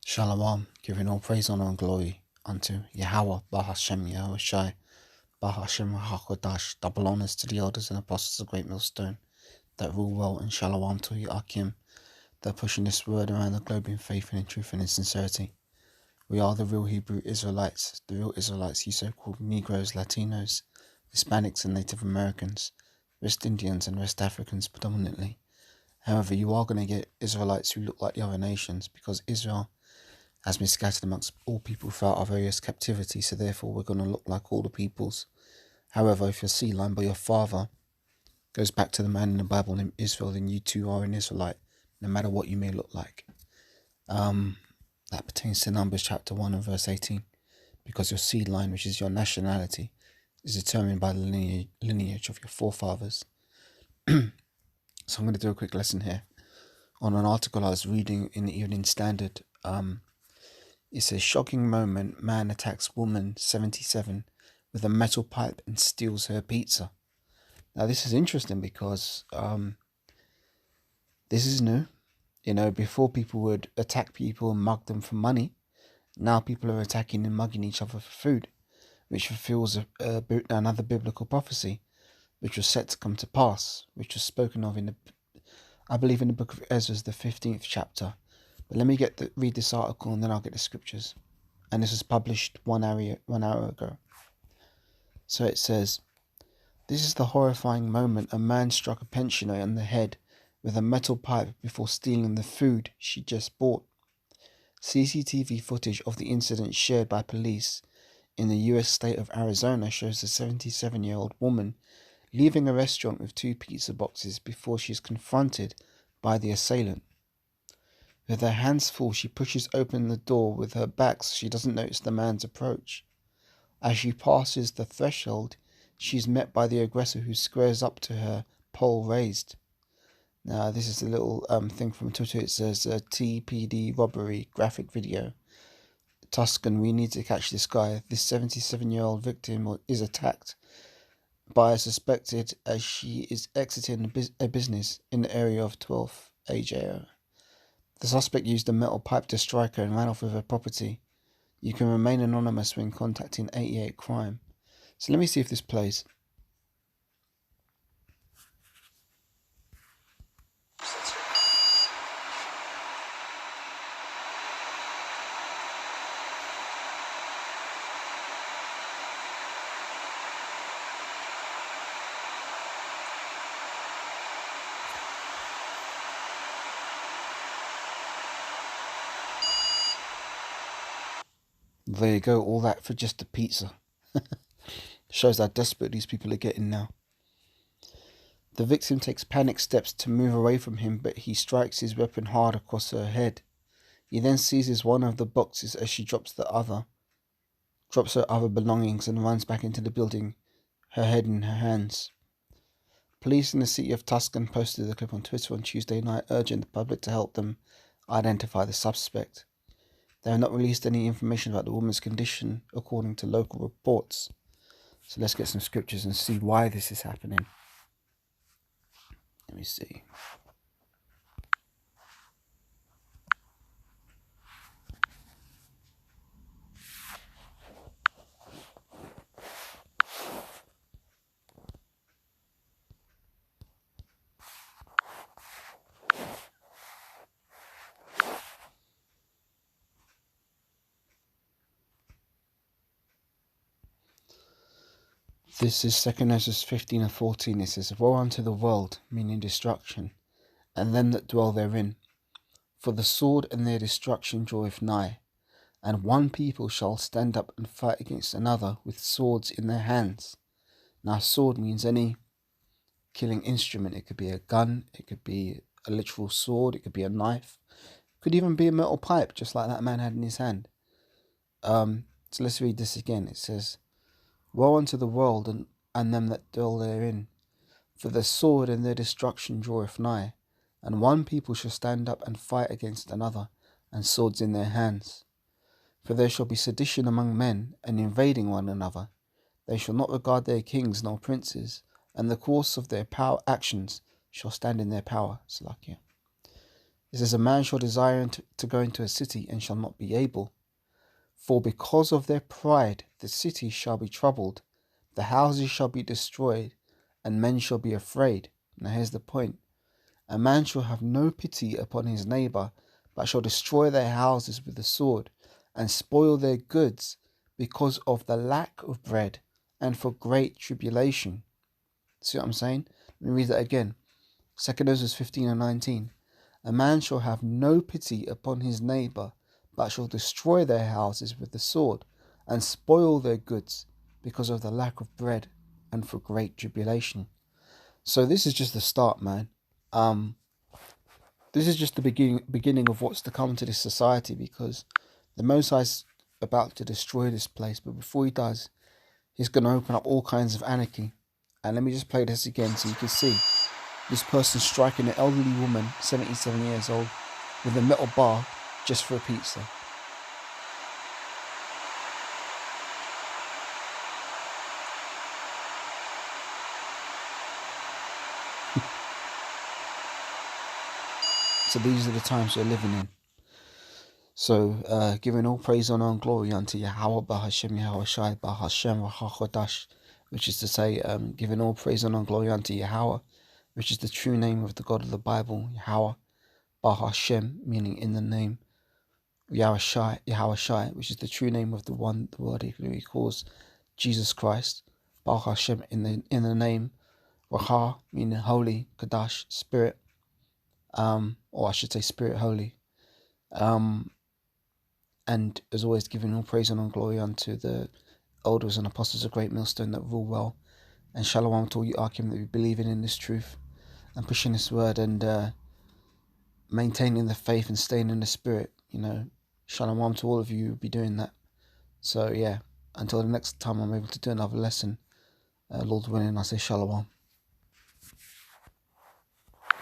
Shalom, giving all praise, honor, and glory unto Yahweh, Bahashem, Yahweh Shai, Bahashem, HaKodash. Double honors to the elders and apostles of Great Millstone that rule well, and Shalom to Akim that are pushing this word around the globe in faith and in truth and in sincerity. We are the real Hebrew Israelites, you so-called Negroes, Latinos, Hispanics, and Native Americans, West Indians, and West Africans predominantly. However, you are going to get Israelites who look like the other nations because Israel has been scattered amongst all people throughout our various captivity, so therefore we're going to look like all the peoples. However, if your seed line by your father goes back to the man in the Bible named Israel, then you too are an Israelite, no matter what you may look like. That pertains to Numbers chapter 1 and verse 18, because your seed line, which is your nationality, is determined by the lineage of your forefathers. So I'm going to do a quick lesson here on an article I was reading in the Evening Standard. It's a shocking moment. Man attacks woman 77 with a metal pipe and steals her pizza. Now this is interesting because this is new. Before people would attack people and mug them for money. Now people are attacking and mugging each other for food, which fulfills another biblical prophecy, which was set to come to pass, which was spoken of I believe in the book of Ezra, the 15th chapter. But let me read this article and then I'll get the scriptures. And this was published 1 hour ago. So it says, "This is the horrifying moment a man struck a pensioner on the head with a metal pipe before stealing the food she just bought. CCTV footage of the incident shared by police in the US state of Arizona shows a 77-year-old woman leaving a restaurant with 2 pizza boxes before she is confronted by the assailant. With her hands full, she pushes open the door with her back so she doesn't notice the man's approach. As she passes the threshold, she is met by the aggressor who squares up to her, pole raised." Now, this is a little thing from Twitter. It says, TPD robbery, graphic video. Tuscan, we need to catch this guy. This 77-year-old victim is attacked by a suspected as she is exiting a business in the area of 12th AJO. The suspect used a metal pipe to strike her and ran off with her property. You can remain anonymous when contacting 88 Crime. So let me see if this plays. There you go, all that for just a pizza. Shows how desperate these people are getting now. The victim takes panic steps to move away from him, but he strikes his weapon hard across her head. He then seizes one of the boxes as she drops her other belongings and runs back into the building, her head in her hands. Police in the city of Tuscan posted the clip on Twitter on Tuesday night, urging the public to help them identify the suspect. They have not released any information about the woman's condition, according to local reports. So let's get some scriptures and see why this is happening. Let me see. This is 2 Ezra 15 and 14. It says, "Woe unto the world," meaning destruction, "and them that dwell therein. For the sword and their destruction draweth nigh, and one people shall stand up and fight against another with swords in their hands." Now, sword means any killing instrument. It could be a gun, it could be a literal sword, it could be a knife, it could even be a metal pipe, just like that man had in his hand. So let's read this again. It says, "Woe unto the world and them that dwell therein. For the sword and their destruction draweth nigh, and one people shall stand up and fight against another, and swords in their hands. For there shall be sedition among men, and invading one another. They shall not regard their kings nor princes, and the course of their actions shall stand in their power." Salakia. It says, a man shall desire to go into a city and shall not be able. For because of their pride the city shall be troubled, the houses shall be destroyed, and men shall be afraid. Now here's the point. A man shall have no pity upon his neighbour, but shall destroy their houses with the sword, and spoil their goods, because of the lack of bread, and for great tribulation. See what I'm saying? Let me read that again. 2 Esdras 15 and 19. A man shall have no pity upon his neighbour, but shall destroy their houses with the sword, and spoil their goods, because of the lack of bread, and for great tribulation. So this is just the start, man. This is just the beginning of what's to come to this society, because the Most High's about to destroy this place, but before he does, he's going to open up all kinds of anarchy. And let me just play this again so you can see this person striking an elderly woman, 77 years old, with a metal bar just for a pizza. So these are the times we're living in. So giving all praise, honor and glory unto Yahweh Bahashem Yahweh Shai Bahashem Rahachodash, which is to say, giving all praise, honor and glory unto Yahweh, which is the true name of the God of the Bible, Yahweh Bahashem, meaning in the name, Yahweh Shai, which is the true name of the one, the word he calls Jesus Christ, Bahashem, in the name, Raha, meaning holy, Kadash, spirit, or I should say spirit holy. And as always, giving all praise and all glory unto the elders and apostles of Great Millstone that rule well, and shalom to all you Arkim that be believing in this truth and pushing this word and maintaining the faith and staying in the spirit. You know, shalom to all of you who be doing that. So yeah, until the next time I'm able to do another lesson, Lord willing, I say shalom.